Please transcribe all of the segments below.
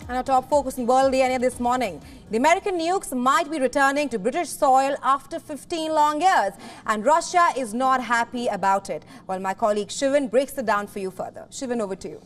And our top focus in World DNA this morning. The American nukes might be returning to British soil after 15 long years. And Russia is not happy about it. Well, my colleague Shivan breaks it down for you further. Shivan, over to you.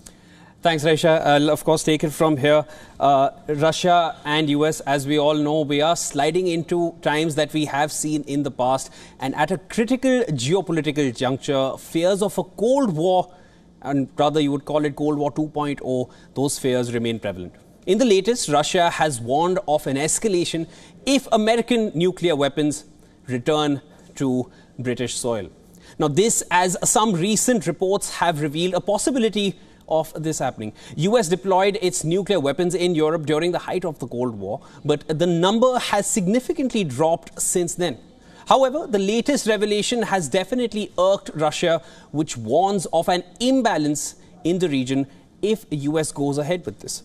Thanks, Raisha. I'll of course take it from here. Russia and US, as we all know, we are sliding into times that we have seen in the past. And at a critical geopolitical juncture, fears of a Cold War, and rather you would call it Cold War 2.0, those fears remain prevalent. In the latest, Russia has warned of an escalation if American nuclear weapons return to British soil. Now this, as some recent reports have revealed, a possibility of this happening. US deployed its nuclear weapons in Europe during the height of the Cold War, but the number has significantly dropped since then. However, the latest revelation has definitely irked Russia, which warns of an imbalance in the region if US goes ahead with this.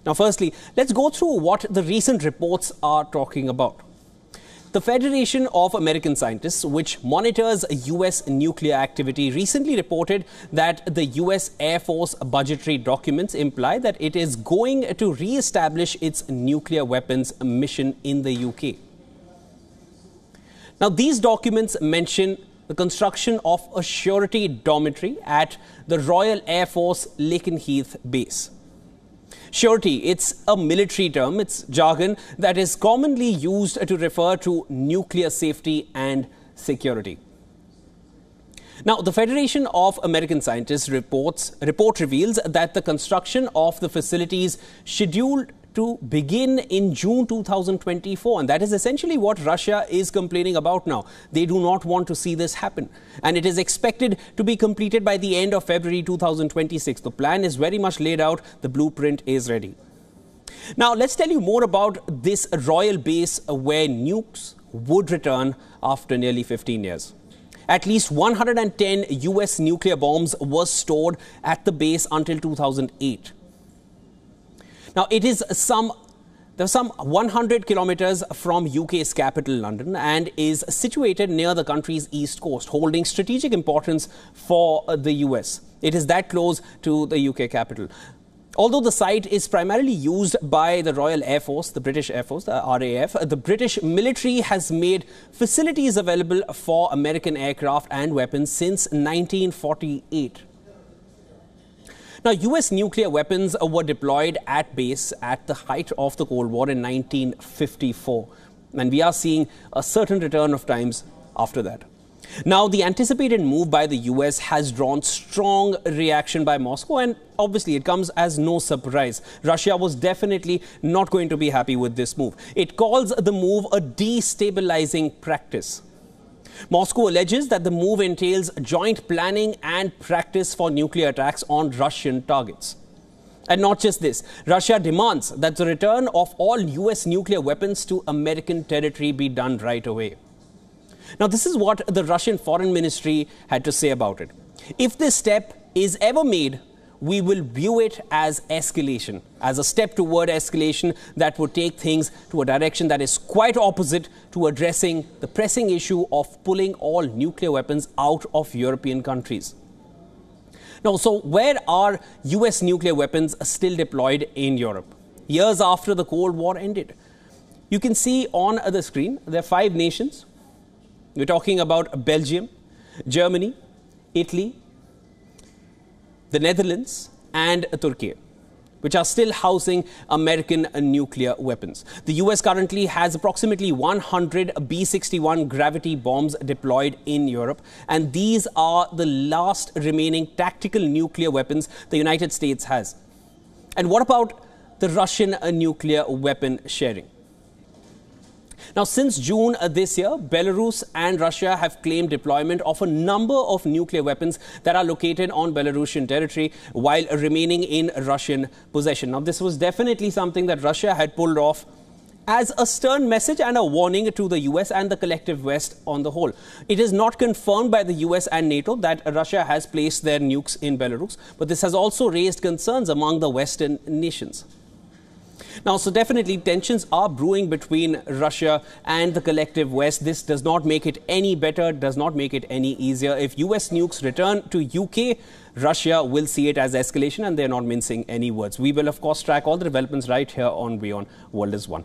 Now, firstly, let's go through what the recent reports are talking about. The Federation of American Scientists, which monitors US nuclear activity, recently reported that the US Air Force budgetary documents imply that it is going to re-establish its nuclear weapons mission in the UK. Now, these documents mention the construction of a surety dormitory at the Royal Air Force Lakenheath base. Surety, it's a military term, it's jargon that is commonly used to refer to nuclear safety and security. Now, the Federation of American Scientists report reveals that the construction of the facilities scheduled to begin in June 2024, and that is essentially what Russia is complaining about now. They do not want to see this happen, and it is expected to be completed by the end of February 2026. The plan is very much laid out. The blueprint is ready. Now, let's tell you more about this royal base where nukes would return after nearly 15 years. At least 110 US nuclear bombs were stored at the base until 2008. Now, it is some 100 kilometers from UK's capital, London, and is situated near the country's east coast, holding strategic importance for the US. It is that close to the UK capital. Although the site is primarily used by the Royal Air Force, the British Air Force, the RAF, the British military has made facilities available for American aircraft and weapons since 1948. Now, US nuclear weapons were deployed at base at the height of the Cold War in 1954. And we are seeing a certain return of times after that. Now, the anticipated move by the US has drawn strong reaction by Moscow, and obviously it comes as no surprise. Russia was definitely not going to be happy with this move. It calls the move a destabilizing practice. Moscow alleges that the move entails joint planning and practice for nuclear attacks on Russian targets. And not just this, Russia demands that the return of all US nuclear weapons to American territory be done right away. Now, this is what the Russian Foreign Ministry had to say about it. If this step is ever made, we will view it as escalation, as a step toward escalation that would take things to a direction that is quite opposite to addressing the pressing issue of pulling all nuclear weapons out of European countries. Now, so where are US nuclear weapons still deployed in Europe? Years after the Cold War ended. You can see on the screen, there are 5 nations. We're talking about Belgium, Germany, Italy, the Netherlands and Turkey, which are still housing American nuclear weapons. The US currently has approximately 100 B-61 gravity bombs deployed in Europe, and these are the last remaining tactical nuclear weapons the United States has. And what about the Russian nuclear weapon sharing? Now, since June this year, Belarus and Russia have claimed deployment of a number of nuclear weapons that are located on Belarusian territory while remaining in Russian possession. Now, this was definitely something that Russia had pulled off as a stern message and a warning to the US and the collective West on the whole. It is not confirmed by the US and NATO that Russia has placed their nukes in Belarus, but this has also raised concerns among the Western nations. Now, so definitely tensions are brewing between Russia and the collective West. This does not make it any better, does not make it any easier. If US nukes return to UK, Russia will see it as escalation, and they're not mincing any words. We will, of course, track all the developments right here on WION World is One.